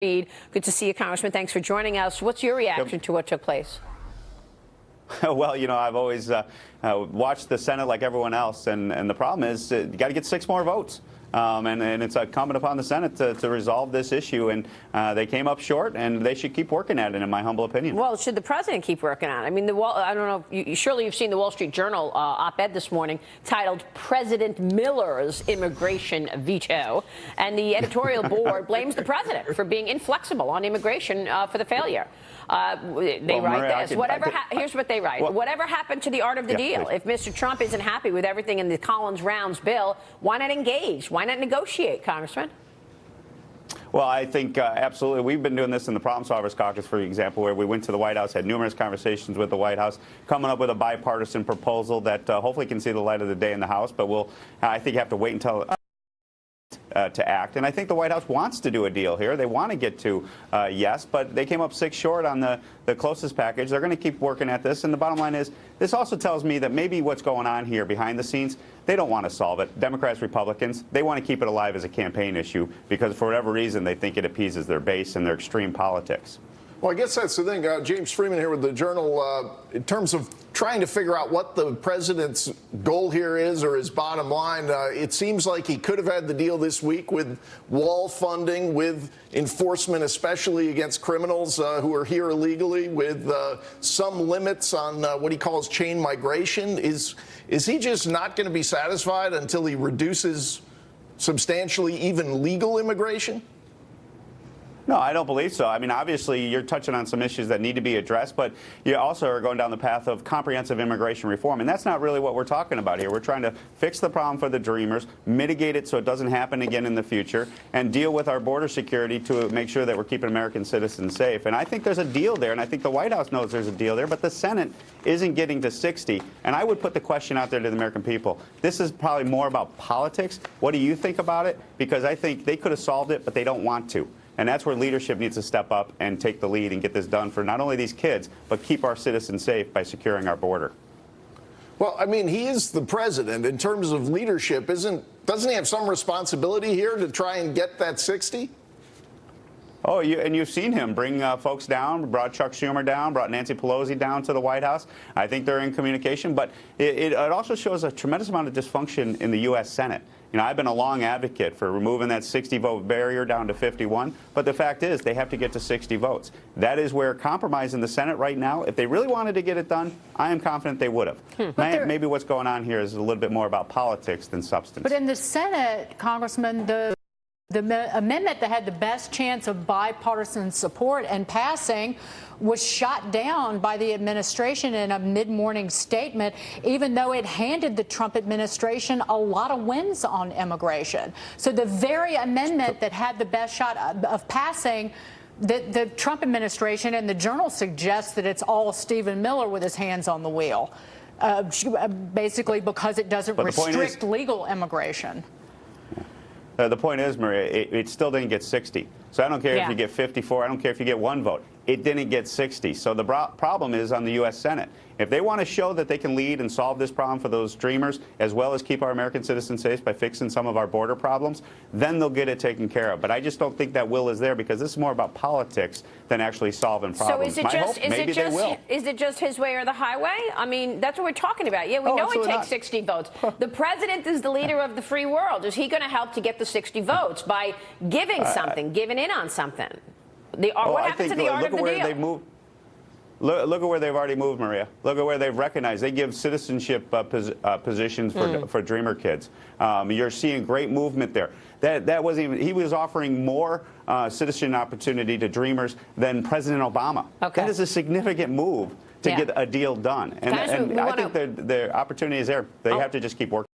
Good to see you, Congressman. Thanks for joining us. What's your reaction to what took place? Well, I've always watched the Senate like everyone else, and the problem is you got to get 6 more votes. And it's incumbent upon the Senate to resolve this issue, and they came up short, and they should keep working at it, in my humble opinion. Well, should the president keep working on it? I mean, I don't know. Surely you've seen the Wall Street Journal op-ed this morning titled "President Miller's Immigration Veto," and the editorial board blames the president for being inflexible on immigration for the failure. They write this. Here's what they write. Whatever happened to the art of the deal? Please. If Mr. Trump isn't happy with everything in the Collins-Rounds bill, why not engage? Why not negotiate, Congressman? Well, I think absolutely. We've been doing this in the Problem Solvers Caucus, for example, where we went to the White House, had numerous conversations with the White House, coming up with a bipartisan proposal that hopefully can see the light of the day in the House. But I think you have to wait until to act. And I think the White House wants to do a deal here. They want to get to yes, but they came up 6 short on the closest package. They're going to keep working at this. And the bottom line is, this also tells me that maybe what's going on here behind the scenes, they don't want to solve it. Democrats, Republicans, they want to keep it alive as a campaign issue because for whatever reason, they think it appeases their base and their extreme politics. Well, I guess that's the thing. James Freeman here with the Journal. In terms of trying to figure out what the president's goal here is or his bottom line, it seems like he could have had the deal this week with wall funding, with enforcement, especially against criminals who are here illegally, with some limits on what he calls chain migration. Is he just not going to be satisfied until he reduces substantially even legal immigration? No, I don't believe so. I mean, obviously, you're touching on some issues that need to be addressed, but you also are going down the path of comprehensive immigration reform, and that's not really what we're talking about here. We're trying to fix the problem for the dreamers, mitigate it so it doesn't happen again in the future, and deal with our border security to make sure that we're keeping American citizens safe. And I think there's a deal there, and I think the White House knows there's a deal there, but the Senate isn't getting to 60. And I would put the question out there to the American people. This is probably more about politics. What do you think about it? Because I think they could have solved it, but they don't want to. And that's where leadership needs to step up and take the lead and get this done for not only these kids, but keep our citizens safe by securing our border. Well, I mean, he is the president. In terms of leadership, doesn't he have some responsibility here to try and get that 60? Oh, and you've seen him bring folks down, brought Chuck Schumer down, brought Nancy Pelosi down to the White House. I think they're in communication, but it also shows a tremendous amount of dysfunction in the U.S. Senate. I've been a long advocate for removing that 60-vote barrier down to 51, but the fact is they have to get to 60 votes. That is where compromise in the Senate right now, if they really wanted to get it done, I am confident they would have. Maybe what's going on here is a little bit more about politics than substance. But in the Senate, Congressman, the amendment that had the best chance of bipartisan support and passing was shot down by the administration in a mid-morning statement, even though it handed the Trump administration a lot of wins on immigration. So the very amendment that had the best shot of passing, the Trump administration and the Journal suggests that it's all Stephen Miller with his hands on the wheel, basically because it doesn't restrict legal immigration. The point is, Maria, it still didn't get 60. So I don't care if you get 54. I don't care if you get 1 vote. It didn't get 60. So the problem is on the U.S. Senate. If they want to show that they can lead and solve this problem for those dreamers, as well as keep our American citizens safe by fixing some of our border problems, then they'll get it taken care of. But I just don't think that will is there because this is more about politics than actually solving problems. So is it just his way or the highway? I mean, that's what we're talking about. Yeah, we know it takes 60 votes. The president is the leader of the free world. Is he going to help to get the 60 votes by giving something, giving in on something? What happens to the art of the deal? Look at where they've already moved, Maria. Look at where they've recognized. They give citizenship positions for Dreamer kids. You're seeing great movement there. That wasn't even. He was offering more citizen opportunity to Dreamers than President Obama. Okay. That is a significant move to get a deal done. And I think the opportunity is there. They have to just keep working.